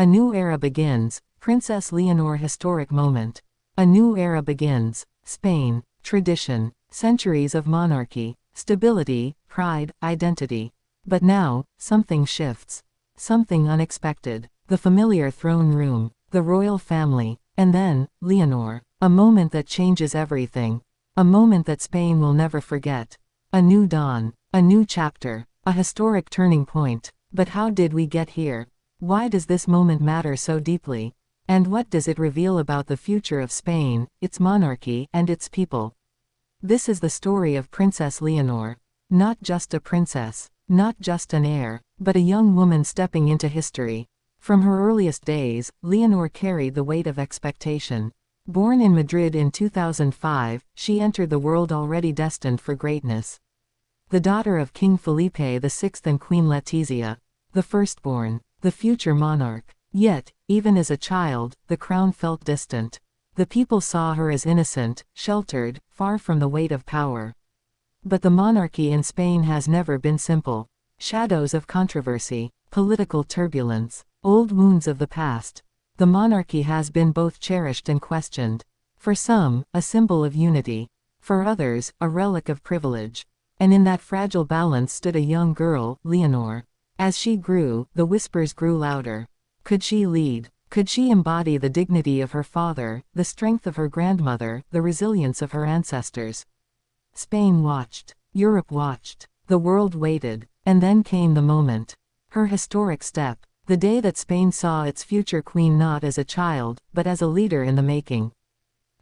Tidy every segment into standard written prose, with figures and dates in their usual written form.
A new era begins. Princess Leonor historic moment. A new era begins. Spain, tradition, centuries of monarchy, stability, pride, identity. But now, something shifts. Something unexpected. The familiar throne room, the royal family, and then, Leonor. A moment that changes everything. A moment that Spain will never forget. A new dawn. A new chapter. A historic turning point. But how did we get here? Why does this moment matter so deeply? And what does it reveal about the future of Spain, its monarchy, and its people? This is the story of Princess Leonor. Not just a princess, not just an heir, but a young woman stepping into history. From her earliest days, Leonor carried the weight of expectation. Born in Madrid in 2005, she entered the world already destined for greatness. The daughter of King Felipe VI and Queen Letizia, the firstborn, the future monarch. Yet, even as a child, the crown felt distant. The people saw her as innocent, sheltered, far from the weight of power. But the monarchy in Spain has never been simple. Shadows of controversy, political turbulence, old wounds of the past. The monarchy has been both cherished and questioned. For some, a symbol of unity. For others, a relic of privilege. And in that fragile balance stood a young girl, Leonor. As she grew, the whispers grew louder. Could she lead? Could she embody the dignity of her father, the strength of her grandmother, the resilience of her ancestors? Spain watched. Europe watched. The world waited. And then came the moment. Her historic step. The day that Spain saw its future queen not as a child, but as a leader in the making.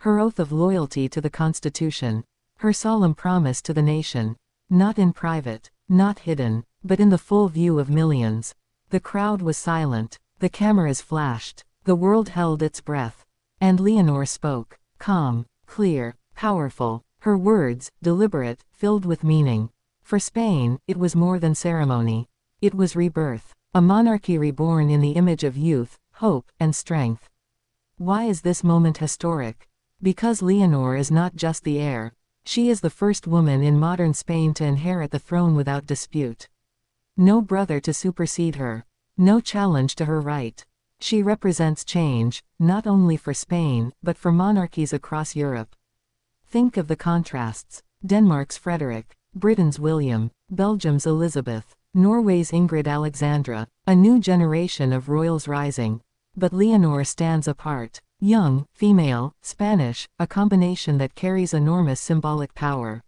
Her oath of loyalty to the Constitution. Her solemn promise to the nation. Not in private, not hidden, but in the full view of millions. The crowd was silent. The cameras flashed. The world held its breath. And Leonor spoke. Calm, clear, powerful. Her words, deliberate, filled with meaning. For Spain, it was more than ceremony. It was rebirth. A monarchy reborn in the image of youth, hope, and strength. Why is this moment historic? Because Leonor is not just the heir. She is the first woman in modern Spain to inherit the throne without dispute. No brother to supersede her. No challenge to her right. She represents change, not only for Spain, but for monarchies across Europe. Think of the contrasts. Denmark's Frederick, Britain's William, Belgium's Elizabeth, Norway's Ingrid Alexandra, a new generation of royals rising. But Leonor stands apart. Young, female, Spanish, a combination that carries enormous symbolic power.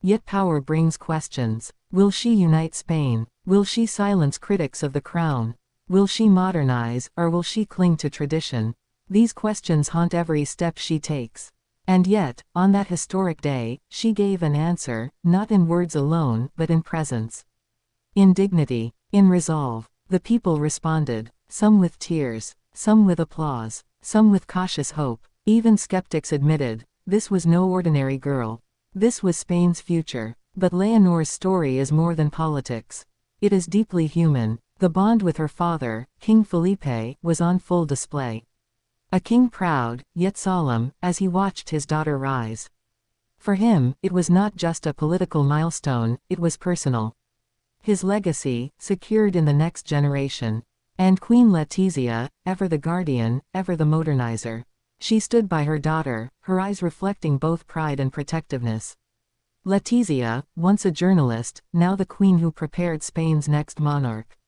Yet power brings questions. Will she unite Spain? Will she silence critics of the crown? Will she modernize, or will she cling to tradition? These questions haunt every step she takes. And yet, on that historic day, she gave an answer, not in words alone, but in presence. In dignity, in resolve. The people responded, some with tears, some with applause, some with cautious hope. Even skeptics admitted, this was no ordinary girl. This was Spain's future. But Leonor's story is more than politics. It is deeply human. The bond with her father, King Felipe, was on full display. A king proud, yet solemn, as he watched his daughter rise. For him, it was not just a political milestone, it was personal. His legacy, secured in the next generation. And Queen Letizia, ever the guardian, ever the modernizer. She stood by her daughter, her eyes reflecting both pride and protectiveness. Letizia, once a journalist, now the queen who prepared Spain's next monarch.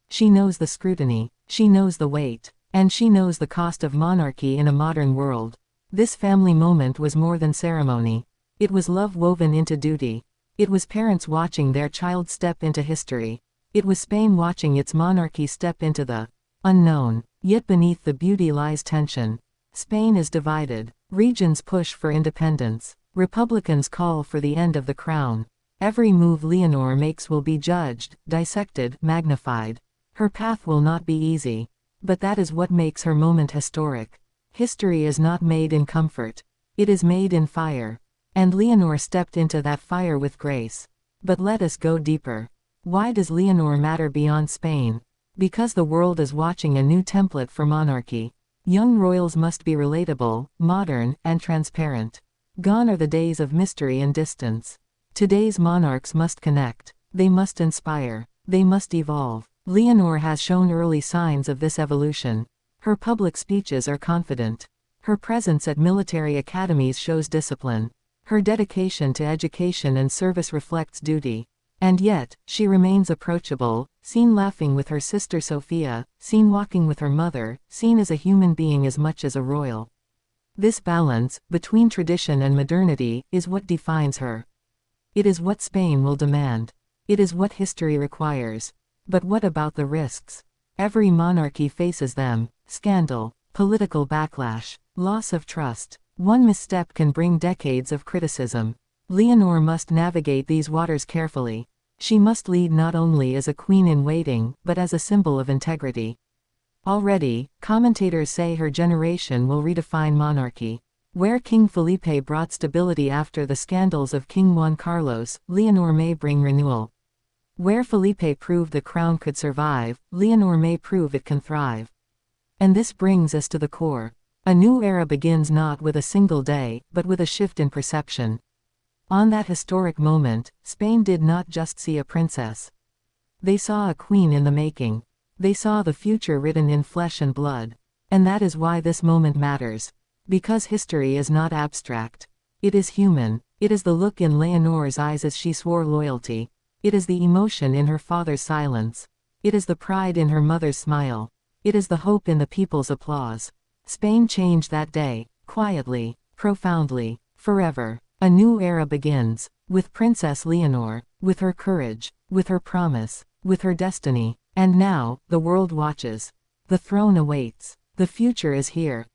She knows the scrutiny, she knows the weight, and she knows the cost of monarchy in a modern world. This family moment was more than ceremony. It was love woven into duty. It was parents watching their child step into history. It was Spain watching its monarchy step into the unknown. Yet beneath the beauty lies tension. Spain is divided. Regions push for independence. Republicans call for the end of the crown. Every move Leonor makes will be judged, dissected, magnified. Her path will not be easy. But that is what makes her moment historic. History is not made in comfort. It is made in fire. And Leonor stepped into that fire with grace. But let us go deeper. Why does Leonor matter beyond Spain? Because the world is watching a new template for monarchy. Young royals must be relatable, modern, and transparent. Gone are the days of mystery and distance. Today's monarchs must connect. They must inspire. They must evolve. Leonor has shown early signs of this evolution. Her public speeches are confident. Her presence at military academies shows discipline. Her dedication to education and service reflects duty. And yet, she remains approachable, seen laughing with her sister Sophia, seen walking with her mother, seen as a human being as much as a royal. This balance, between tradition and modernity, is what defines her. It is what Spain will demand. It is what history requires. But what about the risks? Every monarchy faces them: scandal, political backlash, loss of trust. One misstep can bring decades of criticism. Leonor must navigate these waters carefully. She must lead not only as a queen in waiting, but as a symbol of integrity. Already, commentators say her generation will redefine monarchy. Where King Felipe brought stability after the scandals of King Juan Carlos, Leonor may bring renewal. Where Felipe proved the crown could survive, Leonor may prove it can thrive. And this brings us to the core. A new era begins not with a single day, but with a shift in perception. On that historic moment, Spain did not just see a princess. They saw a queen in the making. They saw the future written in flesh and blood. And that is why this moment matters. Because history is not abstract. It is human. It is the look in Leonor's eyes as she swore loyalty. It is the emotion in her father's silence. It is the pride in her mother's smile. It is the hope in the people's applause. Spain changed that day, quietly, profoundly, forever. A new era begins, with Princess Leonor, with her courage, with her promise, with her destiny. And now, the world watches. The throne awaits. The future is here.